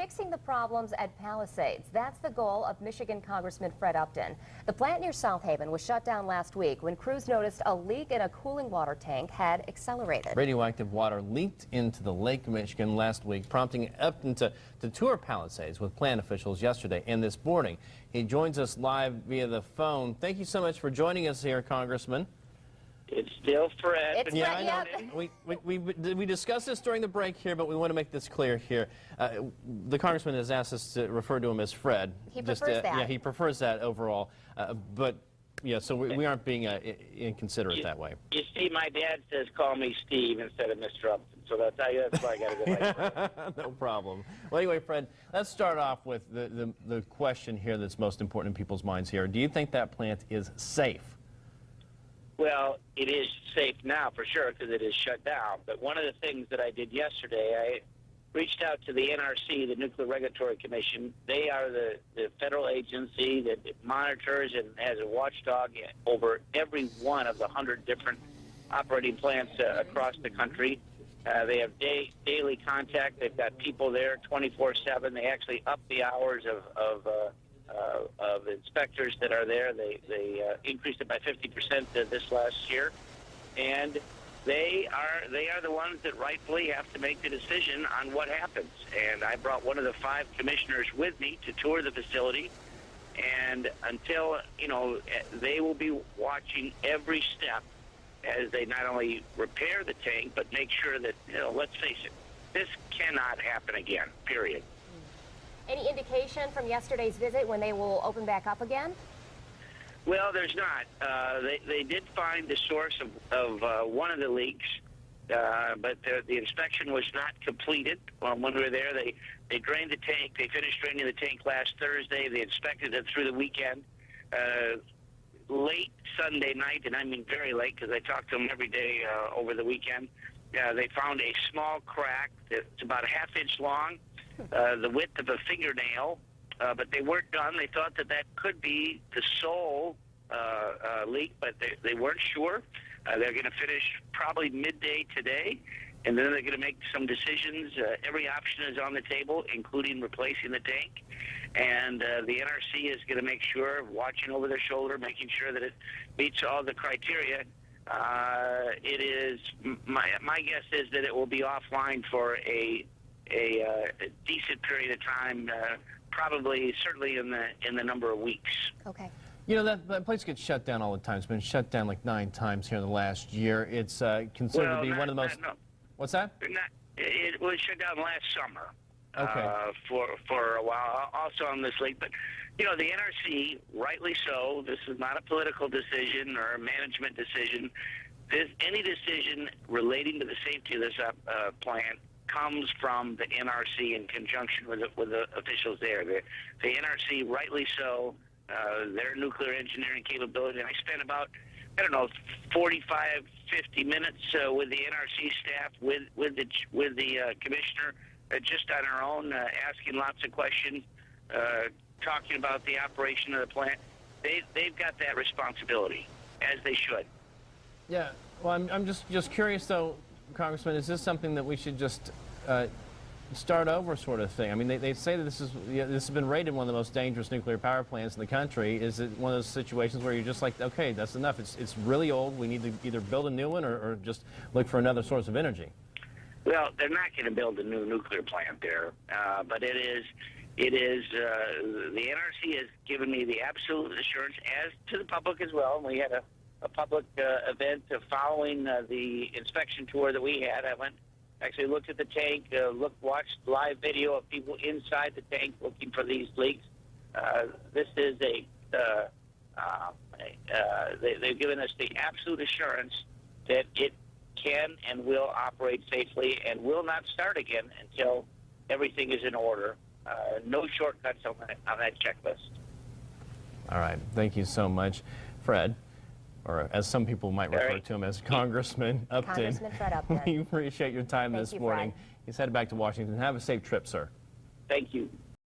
fixing the problems at Palisades. That's the goal of Michigan Congressman Fred Upton. The plant near South Haven was shut down last week when crews noticed a leak in a cooling water tank had accelerated. Radioactive water leaked into the Lake Michigan last week, prompting Upton to tour Palisades with plant officials yesterday and this morning. He joins us live via the phone. Thank you so much for joining us here, Congressman. It's still Fred. It's Yeah, Fred, I know. We discussed this during the break here, but we want to make this clear here. The Congressman has asked us to refer to him as Fred. He prefers that. Yeah, he prefers that overall. But, yeah, so we aren't being inconsiderate that way. You see, my dad says call me Steve instead of Mr. Upton, so that's why I got to go by Fred. No problem. Well, anyway, Fred, let's start off with the question here that's most important in people's minds here. Do you think that plant is safe? Well, it is safe now for sure because it is shut down. But one of the things that I did yesterday, I reached out to the NRC, the Nuclear Regulatory Commission. They are the federal agency that monitors and has a watchdog over every one of the 100 different operating plants across the country. They have daily contact. They've got people there 24/7. They actually up the hours of inspectors that are there. They increased it by 50% this last year, and they are the ones that rightfully have to make the decision on what happens. And I brought one of the 5 commissioners with me to tour the facility, and until they will be watching every step as they not only repair the tank but make sure that let's face it, this cannot happen again. Period. Any indication from yesterday's visit when they will open back up again? Well, there's not. They did find the source of one of the leaks, but the inspection was not completed. When we were there, they drained the tank. They finished draining the tank last Thursday. They inspected it through the weekend. Late Sunday night, and I mean very late because I talked to them every day over the weekend, they found a small crack that's about a ½ inch long, the width of a fingernail, but they weren't done. They thought that could be the sole leak, but they weren't sure. They're going to finish probably midday today, and then they're going to make some decisions. Every option is on the table, including replacing the tank. And the NRC is going to make sure, watching over their shoulder, making sure that it meets all the criteria. It is my guess is that it will be offline for a decent period of time, probably certainly in the number of weeks. Okay. You know, that place gets shut down all the time. It's been shut down like 9 times here in the last year. It's considered to be one of the most... No. What's that? It was shut down last summer. Okay. For a while, also on this leak. But, the NRC, rightly so, this is not a political decision or a management decision. Any decision relating to the safety of this plant comes from the NRC in conjunction with the officials there. The NRC, rightly so, their nuclear engineering capability. And I spent about, 45, 50 minutes with the NRC staff, with the commissioner, just on our own, asking lots of questions, talking about the operation of the plant. They've got that responsibility, as they should. Yeah. Well, I'm just curious, though, Congressman, is this something that we should just start over sort of thing? I mean, they say that this has been rated one of the most dangerous nuclear power plants in the country. Is it one of those situations where you're just like, okay, that's enough. It's really old. We need to either build a new one or just look for another source of energy? Well, they're not going to build a new nuclear plant there, but it is the NRC has given me the absolute assurance, as to the public as well. And we had a public event following the inspection tour that we had. I actually looked at the tank, watched live video of people inside the tank looking for these leaks. This is they've given us the absolute assurance that it can and will operate safely and will not start again until everything is in order. No shortcuts on that checklist. All right. Thank you so much, Fred, or as some people might refer to him as Congressman Upton. Congressman Fred Upton. We appreciate your time this morning. Fred. He's headed back to Washington. Have a safe trip, sir. Thank you.